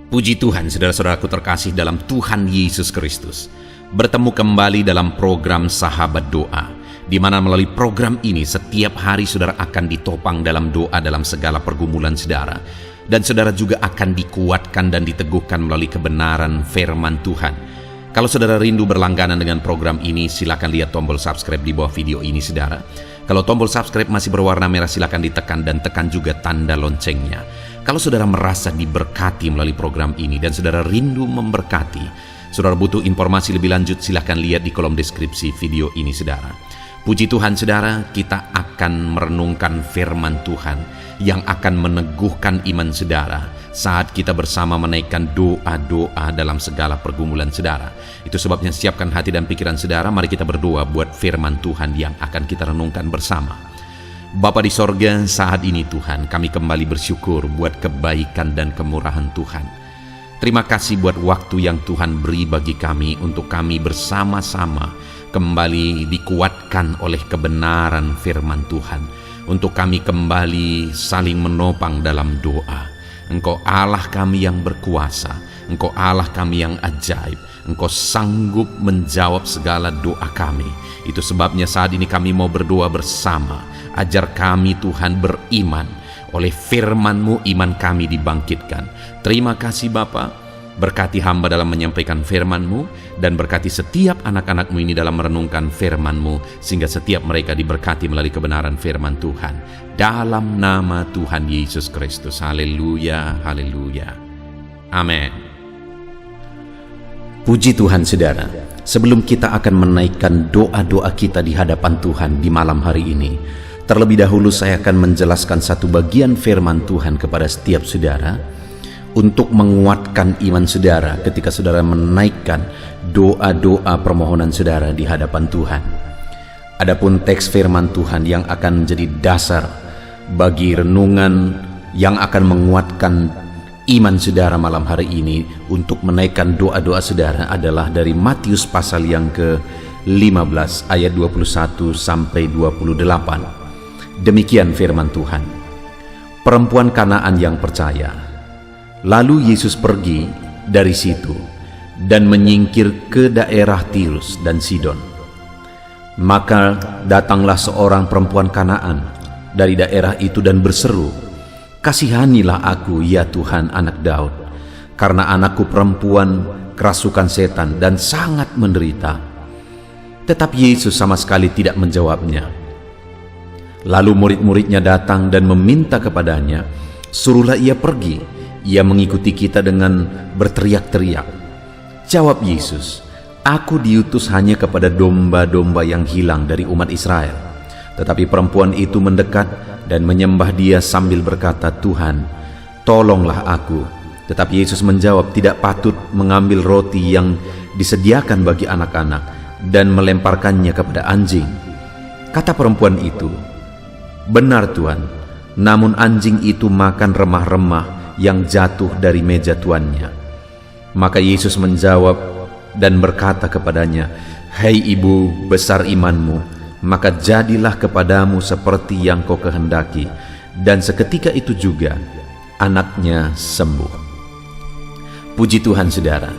Puji Tuhan, saudara-saudaraku terkasih dalam Tuhan Yesus Kristus. Bertemu kembali dalam program Sahabat Doa, di mana melalui program ini setiap hari saudara akan ditopang dalam doa dalam segala pergumulan saudara. Dan saudara juga akan dikuatkan dan diteguhkan melalui kebenaran firman Tuhan. Kalau saudara rindu berlangganan dengan program ini, silakan lihat tombol subscribe di bawah video ini saudara. Kalau tombol subscribe masih berwarna merah, silakan ditekan dan tekan juga tanda loncengnya. Kalau saudara merasa diberkati melalui program ini dan saudara rindu memberkati, saudara butuh informasi lebih lanjut, silakan lihat di kolom deskripsi video ini saudara. Puji Tuhan saudara, kita akan merenungkan firman Tuhan yang akan meneguhkan iman saudara saat kita bersama menaikkan doa-doa dalam segala pergumulan saudara. Itu sebabnya siapkan hati dan pikiran saudara, mari kita berdoa buat firman Tuhan yang akan kita renungkan bersama. Bapa di sorga, saat ini Tuhan, kami kembali bersyukur buat kebaikan dan kemurahan Tuhan. Terima kasih buat waktu yang Tuhan beri bagi kami untuk kami bersama-sama kembali dikuatkan oleh kebenaran firman Tuhan. Untuk kami kembali saling menopang dalam doa. Engkau Allah kami yang berkuasa, Engkau Allah kami yang ajaib, Engkau sanggup menjawab segala doa kami. Itu sebabnya saat ini kami mau berdoa bersama. Ajar kami Tuhan beriman, oleh firman-Mu iman kami dibangkitkan. Terima kasih Bapa, berkati hamba dalam menyampaikan firman-Mu, dan berkati setiap anak-anak-Mu ini dalam merenungkan firman-Mu, sehingga setiap mereka diberkati melalui kebenaran firman Tuhan. Dalam nama Tuhan Yesus Kristus. Haleluya, haleluya. Amin. Puji Tuhan saudara, sebelum kita akan menaikkan doa-doa kita di hadapan Tuhan di malam hari ini, terlebih dahulu saya akan menjelaskan satu bagian firman Tuhan kepada setiap saudara untuk menguatkan iman saudara ketika saudara menaikkan doa-doa permohonan saudara di hadapan Tuhan. Adapun teks firman Tuhan yang akan menjadi dasar bagi renungan yang akan menguatkan iman saudara malam hari ini untuk menaikkan doa-doa saudara adalah dari Matius pasal yang ke-15 ayat 21 sampai 28. Demikian firman Tuhan. Perempuan Kanaan yang percaya. Lalu Yesus pergi dari situ dan menyingkir ke daerah Tirus dan Sidon. Maka datanglah seorang perempuan Kanaan dari daerah itu dan berseru, "Kasihanilah aku ya Tuhan, anak Daud, karena anakku perempuan kerasukan setan dan sangat menderita." Tetapi Yesus sama sekali tidak menjawabnya. Lalu murid-muridnya datang dan meminta kepadanya, "Suruhlah ia pergi, ia mengikuti kita," dengan berteriak-teriak. Jawab Yesus, "Aku diutus hanya kepada domba-domba yang hilang dari umat Israel." Tetapi perempuan itu mendekat dan menyembah Dia sambil berkata, "Tuhan, tolonglah aku." Tetapi Yesus menjawab, "Tidak patut mengambil roti yang disediakan bagi anak-anak dan melemparkannya kepada anjing." Kata perempuan itu, "Benar Tuhan, namun anjing itu makan remah-remah yang jatuh dari meja tuannya." Maka Yesus menjawab dan berkata kepadanya, "Hai ibu, besar imanmu, maka jadilah kepadamu seperti yang kau kehendaki." Dan seketika itu juga anaknya sembuh. Puji Tuhan saudara.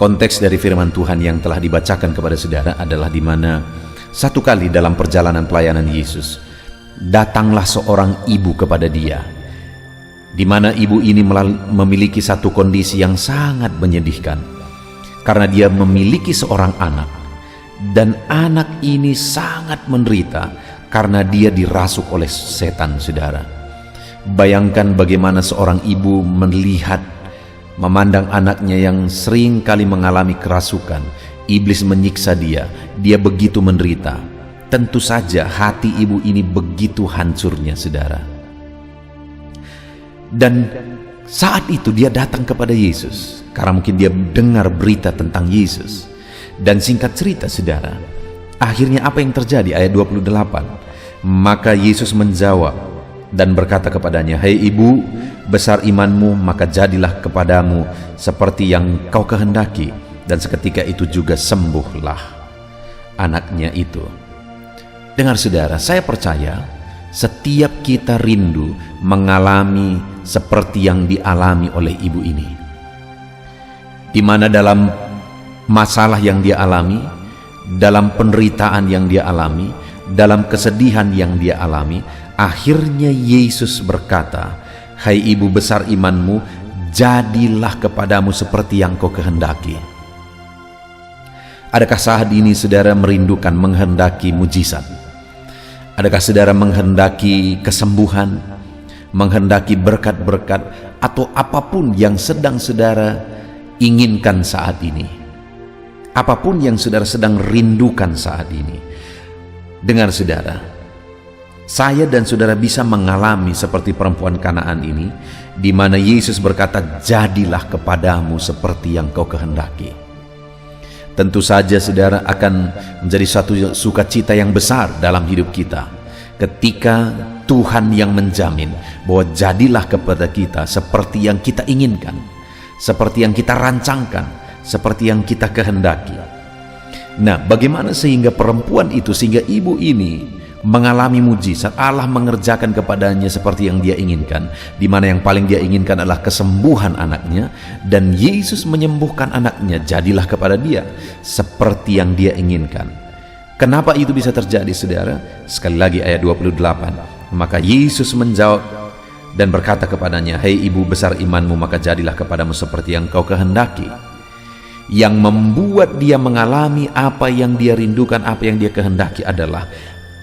Konteks dari firman Tuhan yang telah dibacakan kepada saudara adalah di mana satu kali dalam perjalanan pelayanan Yesus, datanglah seorang ibu kepada Dia, di mana ibu ini memiliki satu kondisi yang sangat menyedihkan, karena dia memiliki seorang anak, dan anak ini sangat menderita karena dia dirasuk oleh setan saudara. Bayangkan bagaimana seorang ibu melihat, memandang anaknya yang sering kali mengalami kerasukan, iblis menyiksa dia begitu menderita. Tentu saja hati ibu ini begitu hancurnya saudara. Dan saat itu dia datang kepada Yesus karena mungkin dia dengar berita tentang Yesus. Dan singkat cerita saudara, akhirnya apa yang terjadi? Ayat 28. Maka Yesus menjawab dan berkata kepadanya, "Hai ibu, besar imanmu, maka jadilah kepadamu seperti yang kau kehendaki." Dan seketika itu juga sembuhlah anaknya itu. Dengar saudara, saya percaya setiap kita rindu mengalami seperti yang dialami oleh ibu ini. di mana dalam masalah yang dia alami, dalam penderitaan yang dia alami, dalam kesedihan yang dia alami, akhirnya Yesus berkata, "Hai ibu besar imanmu, jadilah kepadamu seperti yang kau kehendaki." Adakah saat ini saudara merindukan, menghendaki mujizat? Adakah saudara menghendaki kesembuhan, menghendaki berkat-berkat, atau apapun yang sedang saudara inginkan saat ini? Apapun yang saudara sedang rindukan saat ini. Dengar saudara, saya dan saudara bisa mengalami seperti perempuan Kanaan ini, di mana Yesus berkata, "Jadilah kepadamu seperti yang kau kehendaki." Tentu saja saudara akan menjadi satu sukacita yang besar dalam hidup kita ketika Tuhan yang menjamin bahwa jadilah kepada kita seperti yang kita inginkan, seperti yang kita rancangkan, seperti yang kita kehendaki. Nah, bagaimana sehingga perempuan itu, sehingga ibu ini mengalami mujizat, Allah mengerjakan kepadanya seperti yang dia inginkan, di mana yang paling dia inginkan adalah kesembuhan anaknya, dan Yesus menyembuhkan anaknya. Jadilah kepada dia seperti yang dia inginkan. Kenapa itu bisa terjadi saudara? Sekali lagi ayat 28. Maka Yesus menjawab dan berkata kepadanya, "Hei ibu besar imanmu, maka jadilah kepadamu seperti yang kau kehendaki." Yang membuat dia mengalami apa yang dia rindukan, apa yang dia kehendaki adalah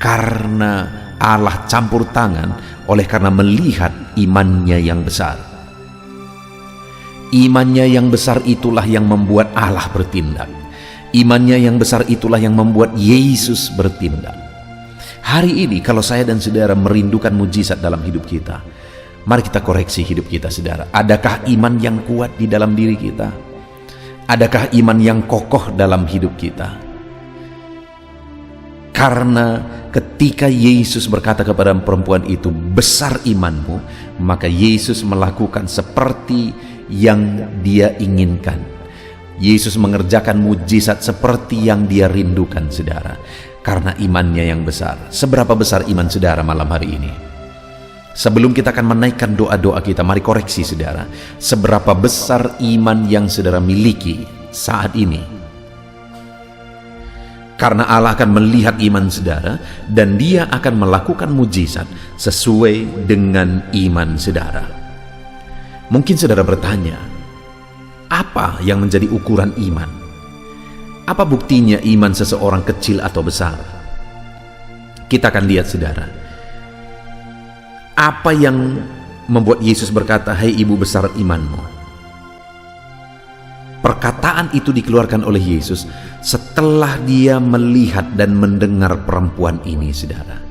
karena Allah campur tangan, oleh karena melihat imannya yang besar. Imannya yang besar itulah yang membuat Allah bertindak. Imannya yang besar itulah yang membuat Yesus bertindak. Hari ini kalau saya dan saudara merindukan mujizat dalam hidup kita, mari kita koreksi hidup kita saudara. Adakah iman yang kuat di dalam diri kita? Adakah iman yang kokoh dalam hidup kita? Karena ketika Yesus berkata kepada perempuan itu, "Besar imanmu," maka Yesus melakukan seperti yang dia inginkan. Yesus mengerjakan mujizat seperti yang dia rindukan saudara, karena imannya yang besar. Seberapa besar iman saudara malam hari ini? Sebelum kita akan menaikkan doa-doa kita, mari koreksi saudara. Seberapa besar iman yang saudara miliki saat ini? Karena Allah akan melihat iman saudara, dan dia akan melakukan mujizat sesuai dengan iman saudara. Mungkin saudara bertanya, apa yang menjadi ukuran iman? Apa buktinya iman seseorang kecil atau besar? Kita akan lihat saudara. Apa yang membuat Yesus berkata, "Hai ibu besar imanmu"? Perkataan itu dikeluarkan oleh Yesus setelah dia melihat dan mendengar perempuan ini, saudara.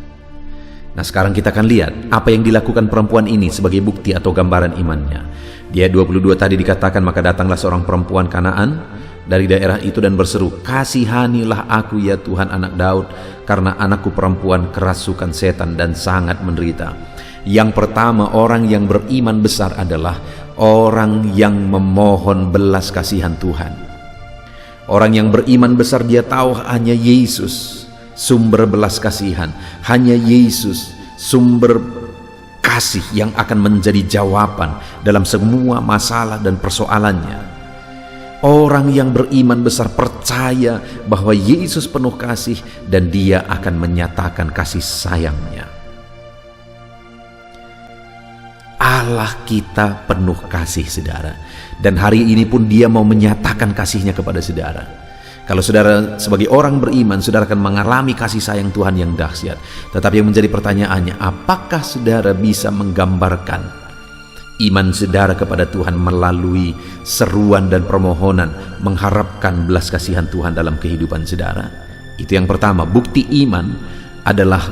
Nah, sekarang kita akan lihat apa yang dilakukan perempuan ini sebagai bukti atau gambaran imannya. Di ayat 22 tadi dikatakan, "Maka datanglah seorang perempuan Kanaan dari daerah itu dan berseru, 'Kasihanilah aku ya Tuhan anak Daud, karena anakku perempuan kerasukan setan dan sangat menderita.'" Yang pertama, orang yang beriman besar adalah orang yang memohon belas kasihan Tuhan. Orang yang beriman besar, dia tahu hanya Yesus sumber belas kasihan, hanya Yesus sumber kasih yang akan menjadi jawaban dalam semua masalah dan persoalannya. Orang yang beriman besar percaya bahwa Yesus penuh kasih dan dia akan menyatakan kasih sayangnya. Allah kita penuh kasih saudara, dan hari ini pun dia mau menyatakan kasihnya kepada saudara. Kalau saudara sebagai orang beriman, saudara akan mengalami kasih sayang Tuhan yang dahsyat. Tetapi yang menjadi pertanyaannya, apakah saudara bisa menggambarkan iman saudara kepada Tuhan melalui seruan dan permohonan, mengharapkan belas kasihan Tuhan dalam kehidupan saudara? Itu yang pertama. Bukti iman adalah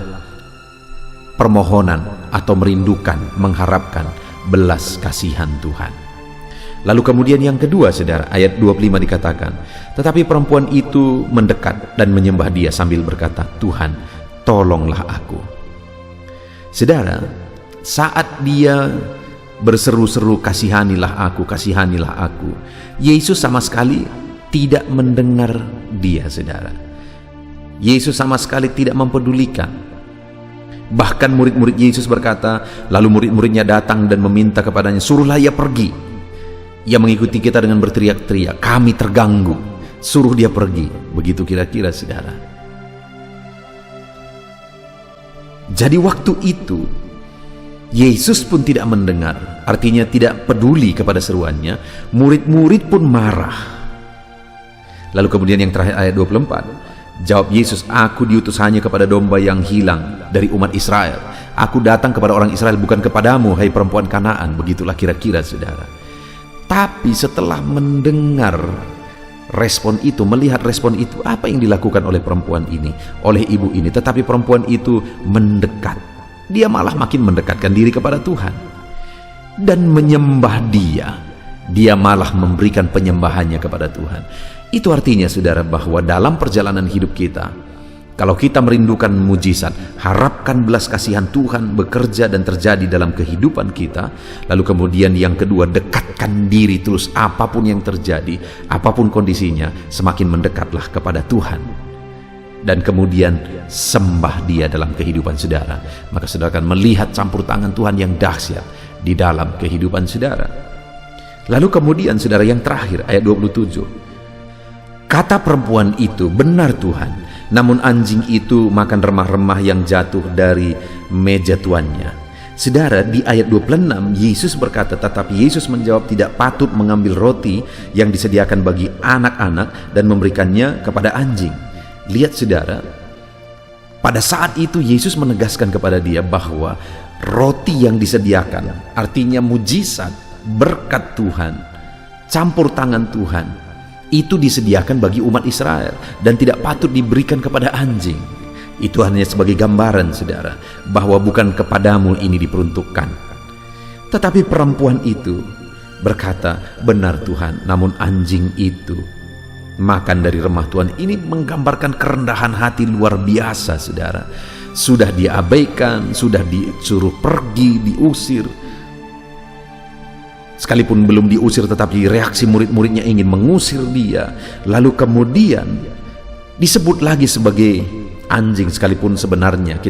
permohonan atau merindukan, mengharapkan belas kasihan Tuhan. Lalu kemudian yang kedua saudara, ayat 25 dikatakan, "Tetapi perempuan itu mendekat dan menyembah dia sambil berkata, 'Tuhan, tolonglah aku.'" Saudara, saat dia berseru-seru, "Kasihanilah aku, kasihanilah aku," Yesus sama sekali tidak mendengar dia saudara. Yesus sama sekali tidak mempedulikan. Bahkan murid-murid Yesus berkata, lalu murid-muridnya datang dan meminta kepadanya, "Suruhlah ia pergi." Ia mengikuti kita dengan berteriak-teriak, kami terganggu, suruh dia pergi. Begitu kira-kira saudara. Jadi waktu itu Yesus pun tidak mendengar, artinya tidak peduli kepada seruannya. Murid-murid pun marah. Lalu kemudian yang terakhir ayat 24, jawab Yesus, aku diutus hanya kepada domba yang hilang dari umat Israel. Aku datang kepada orang Israel, bukan kepadamu, hai perempuan Kanaan. Begitulah kira-kira saudara. Tapi setelah mendengar respon itu, melihat respon itu, apa yang dilakukan oleh perempuan ini, oleh ibu ini? Tetapi perempuan itu mendekat. Dia malah makin mendekatkan diri kepada Tuhan dan menyembah dia. Dia malah memberikan penyembahannya kepada Tuhan. Itu artinya saudara bahwa dalam perjalanan hidup kita, kalau kita merindukan mujizat, harapkan belas kasihan Tuhan bekerja dan terjadi dalam kehidupan kita. Lalu kemudian yang kedua, dekatkan diri terus, apapun yang terjadi, apapun kondisinya, semakin mendekatlah kepada Tuhan. Dan kemudian sembah dia dalam kehidupan saudara. Maka saudara akan melihat campur tangan Tuhan yang dahsyat di dalam kehidupan saudara. Lalu kemudian saudara yang terakhir, ayat 27. Kata perempuan itu, benar Tuhan, namun anjing itu makan remah-remah yang jatuh dari meja tuannya. Saudara, di ayat 26 Yesus berkata, tetapi Yesus menjawab, tidak patut mengambil roti yang disediakan bagi anak-anak dan memberikannya kepada anjing. Lihat saudara, pada saat itu Yesus menegaskan kepada dia bahwa roti yang disediakan, artinya mujizat, berkat Tuhan, campur tangan Tuhan, itu disediakan bagi umat Israel dan tidak patut diberikan kepada anjing. Itu hanya sebagai gambaran saudara, bahwa bukan kepadamu ini diperuntukkan. Tetapi perempuan itu berkata, benar Tuhan, namun anjing itu makan dari remah Tuhan. Ini menggambarkan kerendahan hati luar biasa saudara. Sudah diabaikan, sudah disuruh pergi, diusir. Sekalipun belum diusir, tetapi reaksi murid-muridnya ingin mengusir dia. Lalu kemudian disebut lagi sebagai anjing, sekalipun sebenarnya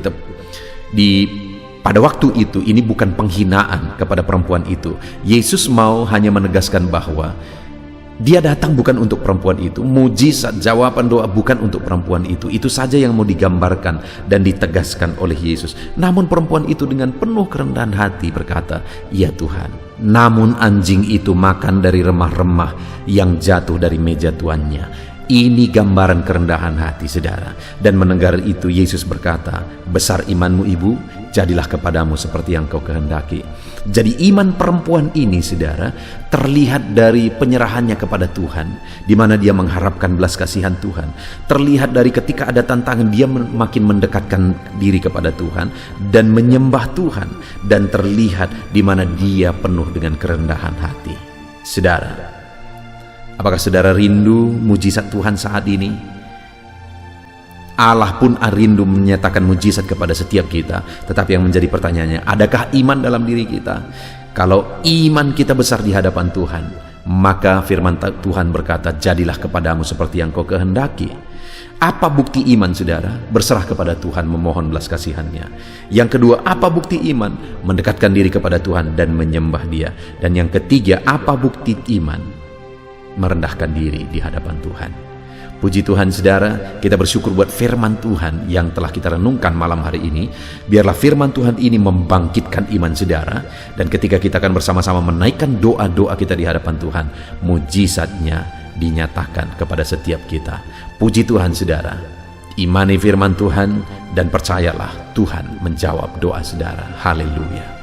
pada waktu itu ini bukan penghinaan kepada perempuan itu. Yesus mau hanya menegaskan bahwa dia datang bukan untuk perempuan itu. Mujizat, jawaban doa bukan untuk perempuan itu. Itu saja yang mau digambarkan dan ditegaskan oleh Yesus. Namun perempuan itu dengan penuh kerendahan hati berkata, ya Tuhan, namun anjing itu makan dari remah-remah yang jatuh dari meja tuannya. Ini gambaran kerendahan hati saudara. Dan mendengar itu Yesus berkata, besar imanmu ibu, jadilah kepadamu seperti yang kau kehendaki. Jadi iman perempuan ini saudara terlihat dari penyerahannya kepada Tuhan, di mana dia mengharapkan belas kasihan Tuhan. Terlihat dari ketika ada tantangan dia makin mendekatkan diri kepada Tuhan dan menyembah Tuhan, dan terlihat di mana dia penuh dengan kerendahan hati. Saudara, apakah saudara rindu mujizat Tuhan saat ini? Allah pun rindu menyatakan mujizat kepada setiap kita. Tetapi yang menjadi pertanyaannya, adakah iman dalam diri kita? Kalau iman kita besar di hadapan Tuhan, maka firman Tuhan berkata, jadilah kepadamu seperti yang kau kehendaki. Apa bukti iman saudara? Berserah kepada Tuhan, memohon belas kasihannya. Yang kedua, apa bukti iman? Mendekatkan diri kepada Tuhan dan menyembah dia. Dan yang ketiga, apa bukti iman? Merendahkan diri di hadapan Tuhan. Puji Tuhan saudara, kita bersyukur buat firman Tuhan yang telah kita renungkan malam hari ini. Biarlah firman Tuhan ini membangkitkan iman saudara, dan ketika kita akan bersama-sama menaikkan doa-doa kita di hadapan Tuhan, mujizatnya dinyatakan kepada setiap kita. Puji Tuhan saudara, imani firman Tuhan dan percayalah Tuhan menjawab doa saudara. Haleluya.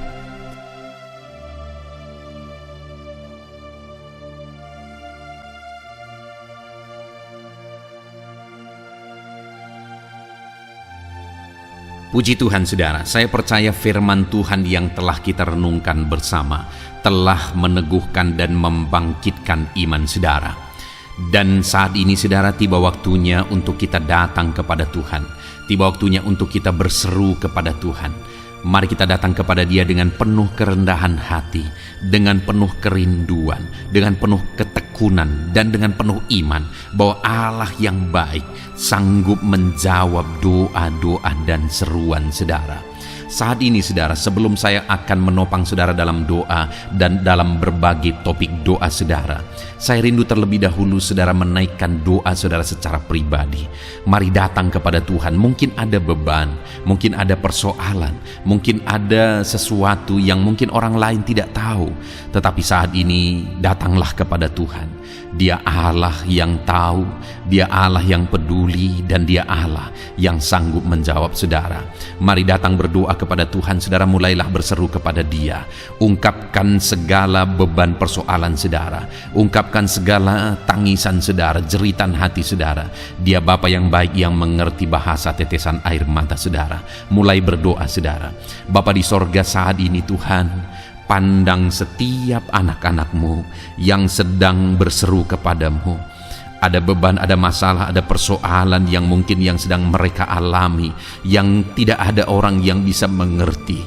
Puji Tuhan saudara, saya percaya firman Tuhan yang telah kita renungkan bersama telah meneguhkan dan membangkitkan iman saudara. Dan saat ini saudara, tiba waktunya untuk kita datang kepada Tuhan. Tiba waktunya untuk kita berseru kepada Tuhan. Mari kita datang kepada Dia dengan penuh kerendahan hati, dengan penuh kerinduan, dengan penuh ketekunan, dan dengan penuh iman bahwa Allah yang baik sanggup menjawab doa-doa dan seruan saudara. Saat ini saudara, sebelum saya akan menopang saudara dalam doa dan dalam berbagai topik doa saudara, saya rindu terlebih dahulu saudara menaikkan doa saudara secara pribadi. Mari datang kepada Tuhan. Mungkin ada beban, mungkin ada persoalan, mungkin ada sesuatu yang mungkin orang lain tidak tahu. Tetapi saat ini datanglah kepada Tuhan. Dia Allah yang tahu, Dia Allah yang peduli, dan Dia Allah yang sanggup menjawab saudara. Mari datang berdoa kepada Tuhan saudara, mulailah berseru kepada Dia. Ungkapkan segala beban persoalan saudara, ungkapkan segala tangisan saudara, jeritan hati saudara. Dia Bapa yang baik yang mengerti bahasa tetesan air mata saudara. Mulai berdoa saudara. Bapa di sorga, saat ini Tuhan, pandang setiap anak-anak-Mu yang sedang berseru kepadamu. Ada beban, ada masalah, ada persoalan yang mungkin yang sedang mereka alami, yang tidak ada orang yang bisa mengerti.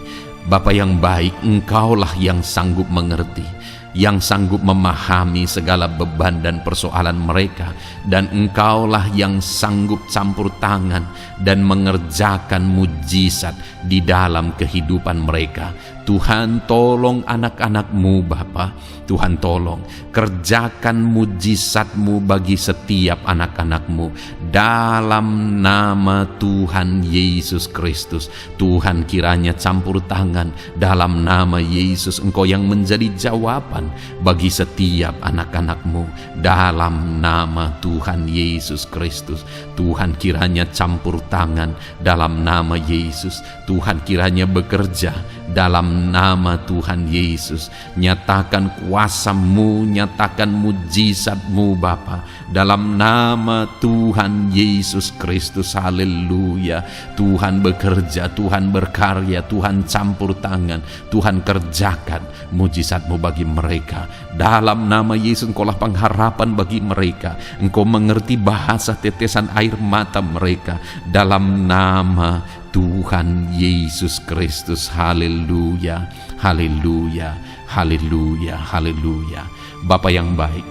Bapa yang baik, Engkaulah yang sanggup mengerti, yang sanggup memahami segala beban dan persoalan mereka, dan Engkaulah yang sanggup campur tangan dan mengerjakan mujizat di dalam kehidupan mereka. Tuhan, tolong anak-anak-Mu Bapa. Tuhan, tolong kerjakan mujizat-Mu bagi setiap anak-anak-Mu dalam nama Tuhan Yesus Kristus. Tuhan, kiranya campur tangan dalam nama Yesus. Engkau yang menjadi jawaban bagi setiap anak-anak-Mu dalam nama Tuhan Yesus Kristus. Tuhan, kiranya campur tangan dalam nama Yesus. Tuhan, kiranya bekerja dalam nama Tuhan Yesus. Nyatakan kuasa-Mu, nyatakan mujizat-Mu Bapa, dalam nama Tuhan Yesus Kristus. Haleluya. Tuhan bekerja, Tuhan berkarya, Tuhan campur tangan, Tuhan kerjakan mujizat-Mu bagi mereka. Dalam nama Yesus, Engkaulah pengharapan bagi mereka. Engkau mengerti bahasa tetesan air mata mereka. Dalam nama Tuhan Yesus Kristus. Haleluya, haleluya, haleluya, haleluya. Bapa yang baik,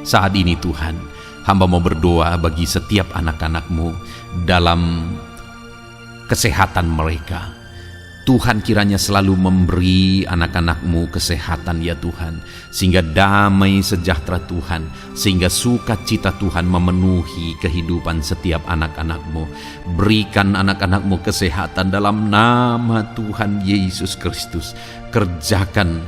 saat ini Tuhan, hamba mau berdoa bagi setiap anak-anak-Mu dalam kesehatan mereka. Tuhan, kiranya selalu memberi anak-anak-Mu kesehatan ya Tuhan, sehingga damai sejahtera Tuhan, sehingga sukacita Tuhan memenuhi kehidupan setiap anak-anak-Mu. Berikan anak-anak-Mu kesehatan dalam nama Tuhan Yesus Kristus. Kerjakan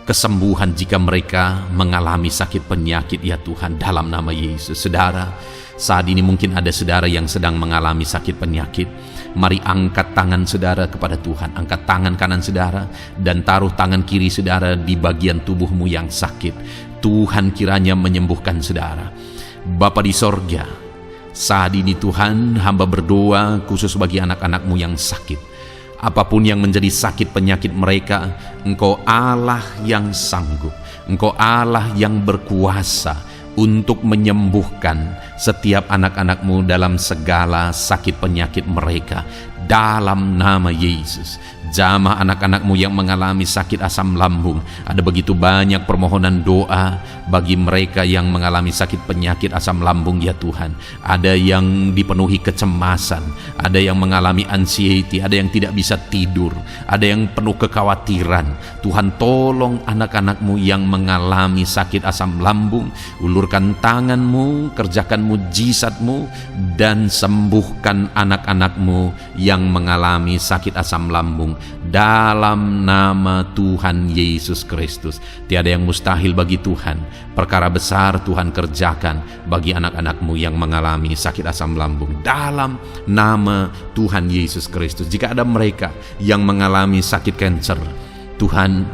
kesembuhan jika mereka mengalami sakit penyakit ya Tuhan, dalam nama Yesus. Saudara, saat ini mungkin ada saudara yang sedang mengalami sakit penyakit. Mari angkat tangan saudara kepada Tuhan. Angkat tangan kanan saudara dan taruh tangan kiri saudara di bagian tubuhmu yang sakit. Tuhan kiranya menyembuhkan saudara. Bapa di sorga, saat ini Tuhan, hamba berdoa khusus bagi anak-anak-Mu yang sakit. Apapun yang menjadi sakit penyakit mereka, Engkau Allah yang sanggup, Engkau Allah yang berkuasa untuk menyembuhkan setiap anak-anak-Mu dalam segala sakit penyakit mereka, dalam nama Yesus. Jamah anak-anak-Mu yang mengalami sakit asam lambung. Ada begitu banyak permohonan doa bagi mereka yang mengalami sakit penyakit asam lambung ya Tuhan. Ada yang dipenuhi kecemasan, ada yang mengalami anxiety, ada yang tidak bisa tidur, ada yang penuh kekhawatiran. Tuhan, tolong anak-anak-Mu yang mengalami sakit asam lambung. Ulurkan tangan-Mu, kerjakan mujizat-Mu, dan sembuhkan anak-anak-Mu yang mengalami sakit asam lambung dalam nama Tuhan Yesus Kristus. Tiada yang mustahil bagi Tuhan. Perkara besar Tuhan kerjakan bagi anak-anak-Mu yang mengalami sakit asam lambung dalam nama Tuhan Yesus Kristus. Jika ada mereka yang mengalami sakit kanker, Tuhan,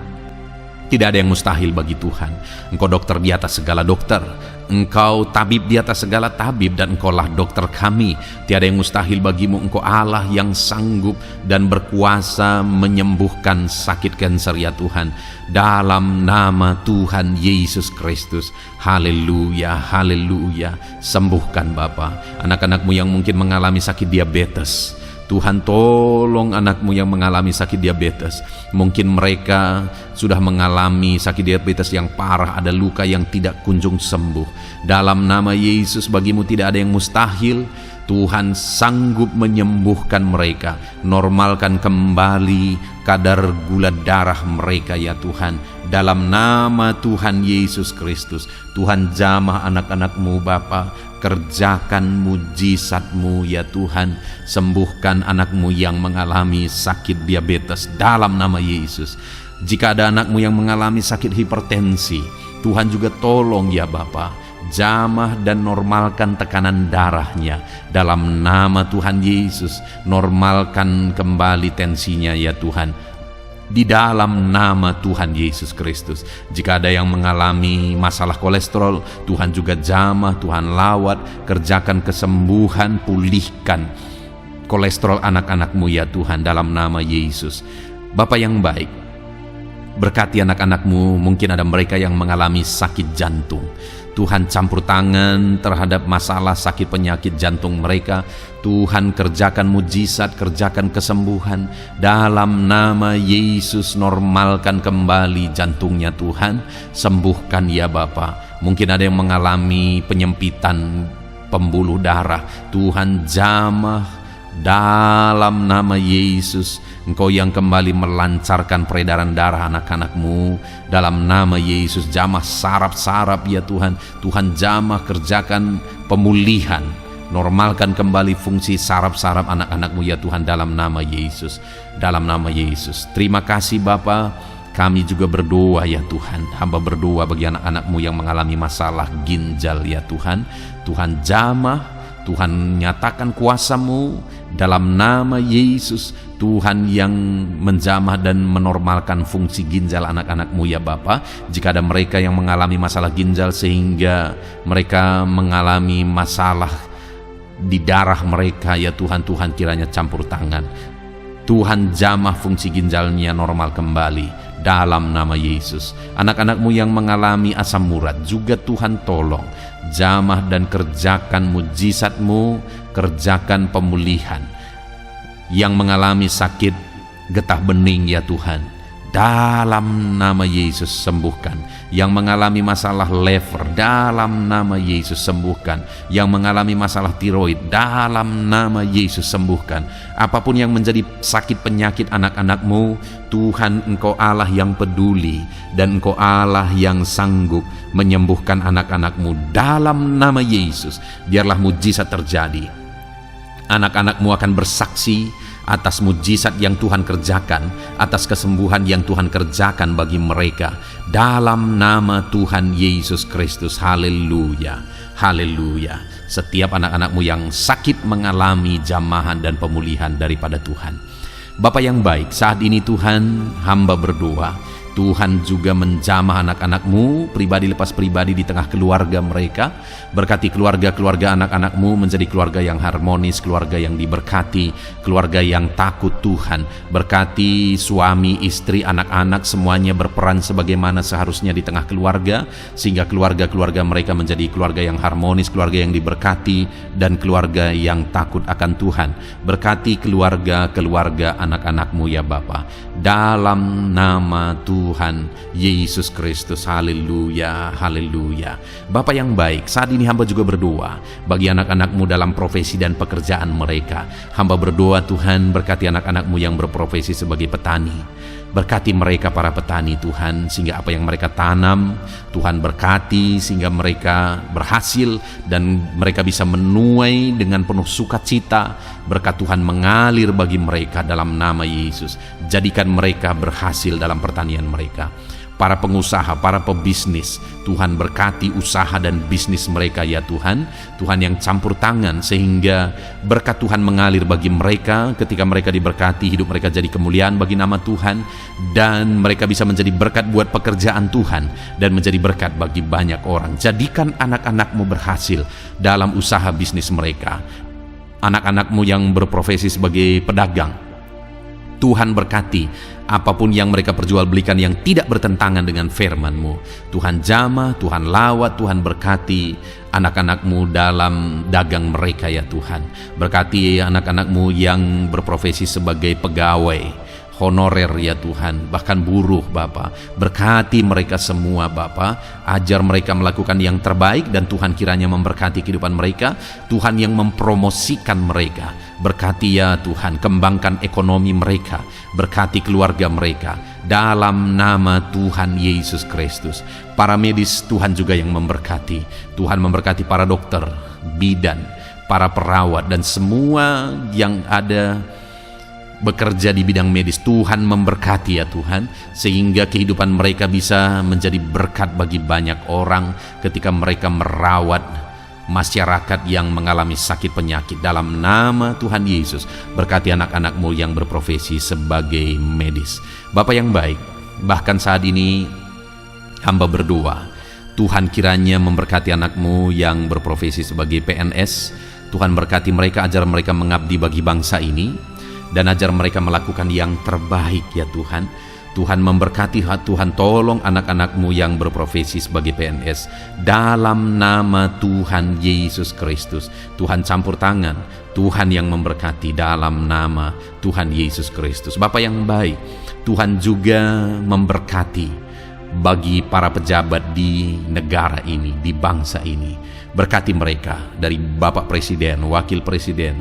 tidak ada yang mustahil bagi Tuhan. Engkau dokter di atas segala dokter, Engkau tabib di atas segala tabib, dan Engkaulah dokter kami. Tiada yang mustahil bagimu. Engkau Allah yang sanggup dan berkuasa menyembuhkan sakit kanker ya Tuhan, dalam nama Tuhan Yesus Kristus. Haleluya, haleluya. Sembuhkan Bapa anak-anak-Mu yang mungkin mengalami sakit diabetes. Tuhan, tolong anak-Mu yang mengalami sakit diabetes. Mungkin mereka sudah mengalami sakit diabetes yang parah, ada luka yang tidak kunjung sembuh. Dalam nama Yesus, bagimu tidak ada yang mustahil. Tuhan sanggup menyembuhkan mereka, normalkan kembali kadar gula darah mereka ya Tuhan. Dalam nama Tuhan Yesus Kristus, Tuhan jamah anak-anak-Mu Bapa, kerjakan mujizat-Mu ya Tuhan. Sembuhkan anak-Mu yang mengalami sakit diabetes dalam nama Yesus. Jika ada anak-Mu yang mengalami sakit hipertensi, Tuhan juga tolong ya Bapa, jamah dan normalkan tekanan darahnya dalam nama Tuhan Yesus. Normalkan kembali tensinya ya Tuhan, di dalam nama Tuhan Yesus Kristus. Jika ada yang mengalami masalah kolesterol, Tuhan juga jamah, Tuhan lawat, kerjakan kesembuhan, pulihkan kolesterol anak-anak-Mu ya Tuhan dalam nama Yesus. Bapa yang baik, berkati anak-anak-Mu. Mungkin ada mereka yang mengalami sakit jantung. Tuhan campur tangan terhadap masalah sakit penyakit jantung mereka. Tuhan kerjakan mujizat, kerjakan kesembuhan dalam nama Yesus. Normalkan kembali jantungnya Tuhan, sembuhkan ya Bapa. Mungkin ada yang mengalami penyempitan pembuluh darah, Tuhan jamah dalam nama Yesus. Engkau yang kembali melancarkan peredaran darah anak-anak-Mu dalam nama Yesus. Jamah saraf-saraf ya Tuhan. Tuhan jamah, kerjakan pemulihan, normalkan kembali fungsi saraf-saraf anak-anak-Mu ya Tuhan dalam nama Yesus. Dalam nama Yesus. Terima kasih Bapa. Kami juga berdoa ya Tuhan. Hamba berdoa bagi anak-anak-Mu yang mengalami masalah ginjal ya Tuhan. Tuhan jamah, Tuhan nyatakan kuasa-Mu dalam nama Yesus. Tuhan yang menjamah dan menormalkan fungsi ginjal anak-anak-Mu ya Bapa. Jika ada mereka yang mengalami masalah ginjal sehingga mereka mengalami masalah di darah mereka ya Tuhan, Tuhan kiranya campur tangan. Tuhan jamah fungsi ginjalnya normal kembali dalam nama Yesus. Anak-anak-Mu yang mengalami asam urat juga Tuhan tolong, jamah dan kerjakan mujizat-Mu, kerjakan pemulihan. Yang mengalami sakit getah bening ya Tuhan, dalam nama Yesus sembuhkan. Yang mengalami masalah lever, dalam nama Yesus sembuhkan. Yang mengalami masalah tiroid, dalam nama Yesus sembuhkan. Apapun yang menjadi sakit penyakit anak-anak-Mu, Tuhan Engkau Allah yang peduli, dan Engkau Allah yang sanggup menyembuhkan anak-anak-Mu dalam nama Yesus. Biarlah mujizat terjadi. Anak-anak-Mu akan bersaksi atas mujizat yang Tuhan kerjakan, atas kesembuhan yang Tuhan kerjakan bagi mereka dalam nama Tuhan Yesus Kristus. Haleluya, haleluya. Setiap anak-anak-Mu yang sakit mengalami jamahan dan pemulihan daripada Tuhan. Bapa yang baik, saat ini Tuhan, hamba berdoa, Tuhan juga menjamah anak-anak-Mu pribadi lepas pribadi di tengah keluarga mereka. Berkati keluarga-keluarga anak-anak-Mu menjadi keluarga yang harmonis, keluarga yang diberkati, keluarga yang takut Tuhan. Berkati suami, istri, anak-anak semuanya berperan sebagaimana seharusnya di tengah keluarga, sehingga keluarga-keluarga mereka menjadi keluarga yang harmonis, keluarga yang diberkati, dan keluarga yang takut akan Tuhan. Berkati keluarga-keluarga anak-anak-Mu ya Bapa, dalam nama Tuhan Yesus Kristus. Haleluya, haleluya. Bapa yang baik, saat ini hamba juga berdoa bagi anak-anak-Mu dalam profesi dan pekerjaan mereka. Hamba berdoa Tuhan, berkati anak-anak-Mu yang berprofesi sebagai petani. Berkati mereka para petani Tuhan, sehingga apa yang mereka tanam Tuhan berkati, sehingga mereka berhasil dan mereka bisa menuai dengan penuh sukacita. Berkat Tuhan mengalir bagi mereka dalam nama Yesus. Jadikan mereka berhasil dalam pertanian mereka. Para pengusaha, para pebisnis, Tuhan berkati usaha dan bisnis mereka ya Tuhan. Tuhan yang campur tangan sehingga berkat Tuhan mengalir bagi mereka. Ketika mereka diberkati, hidup mereka jadi kemuliaan bagi nama Tuhan, dan mereka bisa menjadi berkat buat pekerjaan Tuhan dan menjadi berkat bagi banyak orang. Jadikan anak-anak-Mu berhasil dalam usaha bisnis mereka. Anak-anak-Mu yang berprofesi sebagai pedagang, Tuhan berkati apapun yang mereka perjualbelikan yang tidak bertentangan dengan firman-Mu. Tuhan jamah, Tuhan lawat, Tuhan berkati anak-anak-Mu dalam dagang mereka ya Tuhan. Berkati anak-anak-Mu yang berprofesi sebagai pegawai honorer ya Tuhan, bahkan buruh Bapa. Berkati mereka semua Bapa, ajar mereka melakukan yang terbaik, dan Tuhan kiranya memberkati kehidupan mereka, Tuhan yang mempromosikan mereka. Berkati ya Tuhan, kembangkan ekonomi mereka, berkati keluarga mereka, dalam nama Tuhan Yesus Kristus. Para medis Tuhan juga yang memberkati, Tuhan memberkati para dokter, bidan, para perawat, dan semua yang ada bekerja di bidang medis. Tuhan memberkati ya Tuhan, sehingga kehidupan mereka bisa menjadi berkat bagi banyak orang ketika mereka merawat masyarakat yang mengalami sakit penyakit. Dalam nama Tuhan Yesus, berkati anak-anak-Mu yang berprofesi sebagai medis. Bapa yang baik, bahkan saat ini hamba berdoa, Tuhan kiranya memberkati anak-Mu yang berprofesi sebagai PNS. Tuhan berkati mereka, ajar mereka mengabdi bagi bangsa ini, dan ajar mereka melakukan yang terbaik ya Tuhan. Tuhan memberkati, Tuhan tolong anak-anak-Mu yang berprofesi sebagai PNS, dalam nama Tuhan Yesus Kristus. Tuhan campur tangan, Tuhan yang memberkati, dalam nama Tuhan Yesus Kristus. Bapa yang baik, Tuhan juga memberkati bagi para pejabat di negara ini, di bangsa ini. Berkati mereka, dari Bapak Presiden, Wakil Presiden,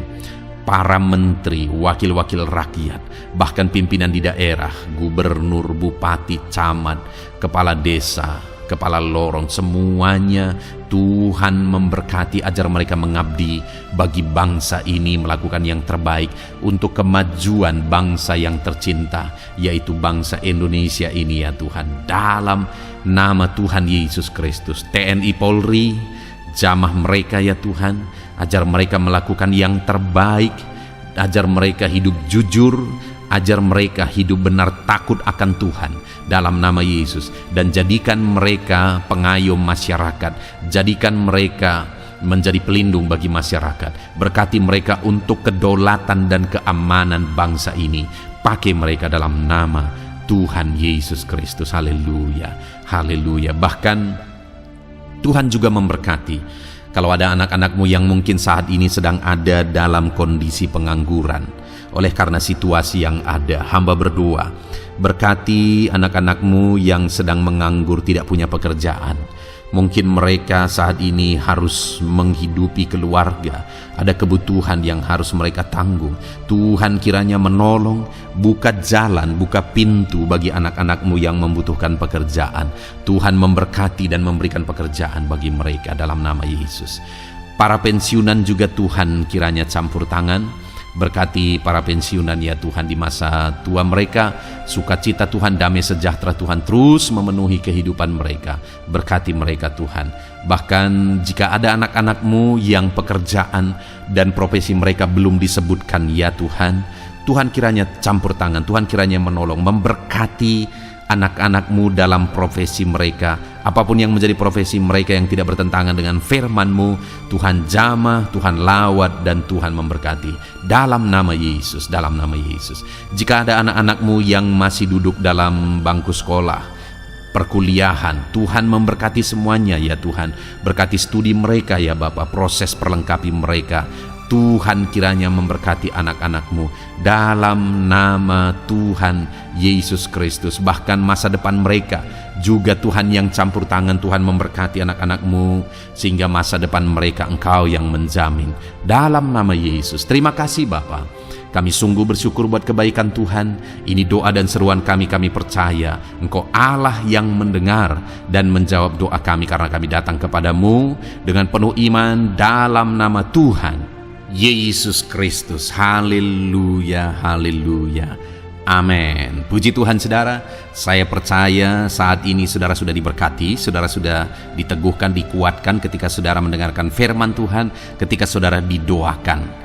para menteri, wakil-wakil rakyat, bahkan pimpinan di daerah, gubernur, bupati, camat, kepala desa, kepala lorong, semuanya Tuhan memberkati, ajar mereka mengabdi bagi bangsa ini, melakukan yang terbaik untuk kemajuan bangsa yang tercinta, yaitu bangsa Indonesia ini ya Tuhan. Dalam nama Tuhan Yesus Kristus, TNI Polri, jamah mereka ya Tuhan, ajar mereka melakukan yang terbaik, ajar mereka hidup jujur, ajar mereka hidup benar takut akan Tuhan, dalam nama Yesus. Dan jadikan mereka pengayom masyarakat, jadikan mereka menjadi pelindung bagi masyarakat. Berkati mereka untuk kedaulatan dan keamanan bangsa ini. Pakai mereka dalam nama Tuhan Yesus Kristus. Haleluya, haleluya. Bahkan Tuhan juga memberkati kalau ada anak-anak-Mu yang mungkin saat ini sedang ada dalam kondisi pengangguran oleh karena situasi yang ada. Hamba berdoa, berkati anak-anak-Mu yang sedang menganggur, tidak punya pekerjaan. Mungkin mereka saat ini harus menghidupi keluarga, ada kebutuhan yang harus mereka tanggung. Tuhan kiranya menolong, buka jalan, buka pintu bagi anak-anak-Mu yang membutuhkan pekerjaan. Tuhan memberkati dan memberikan pekerjaan bagi mereka dalam nama Yesus. Para pensiunan juga Tuhan kiranya campur tangan. Berkati para pensiunan ya Tuhan di masa tua mereka, sukacita Tuhan, damai sejahtera Tuhan terus memenuhi kehidupan mereka. Berkati mereka Tuhan. Bahkan jika ada anak-anak-Mu yang pekerjaan dan profesi mereka belum disebutkan ya Tuhan, Tuhan kiranya campur tangan, Tuhan kiranya menolong, memberkati anak-anak-Mu dalam profesi mereka, apapun yang menjadi profesi mereka yang tidak bertentangan dengan firman-Mu. Tuhan jamah, Tuhan lawat, dan Tuhan memberkati dalam nama Yesus, dalam nama Yesus. Jika ada anak-anak-Mu yang masih duduk dalam bangku sekolah, perkuliahan, Tuhan memberkati semuanya ya Tuhan. Berkati studi mereka ya Bapa, proses perlengkapi mereka. Tuhan kiranya memberkati anak-anak-Mu dalam nama Tuhan Yesus Kristus. Bahkan masa depan mereka juga Tuhan yang campur tangan. Tuhan memberkati anak-anak-Mu sehingga masa depan mereka Engkau yang menjamin dalam nama Yesus. Terima kasih Bapa. Kami sungguh bersyukur buat kebaikan Tuhan. Ini doa dan seruan kami percaya Engkau Allah yang mendengar dan menjawab doa kami, karena kami datang kepadamu dengan penuh iman dalam nama Tuhan Yesus Kristus. Haleluya, haleluya, amin. Puji Tuhan saudara, saya percaya saat ini saudara sudah diberkati, saudara sudah diteguhkan, dikuatkan ketika saudara mendengarkan firman Tuhan, ketika saudara didoakan.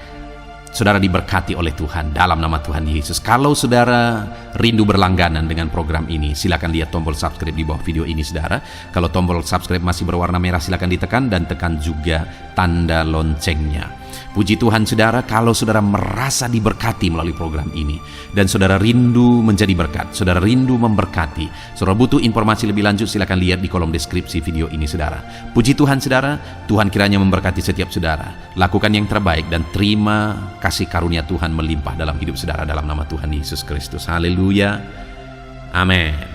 Saudara diberkati oleh Tuhan dalam nama Tuhan Yesus. Kalau saudara rindu berlangganan dengan program ini, silakan lihat tombol subscribe di bawah video ini saudara. Kalau tombol subscribe masih berwarna merah, silakan ditekan dan tekan juga tanda loncengnya. Puji Tuhan saudara, kalau saudara merasa diberkati melalui program ini, dan saudara rindu menjadi berkat, saudara rindu memberkati, saudara butuh informasi lebih lanjut, silakan lihat di kolom deskripsi video ini saudara. Puji Tuhan saudara, Tuhan kiranya memberkati setiap saudara. Lakukan yang terbaik dan terima kasih karunia Tuhan melimpah dalam hidup saudara dalam nama Tuhan Yesus Kristus. Haleluya. Amin.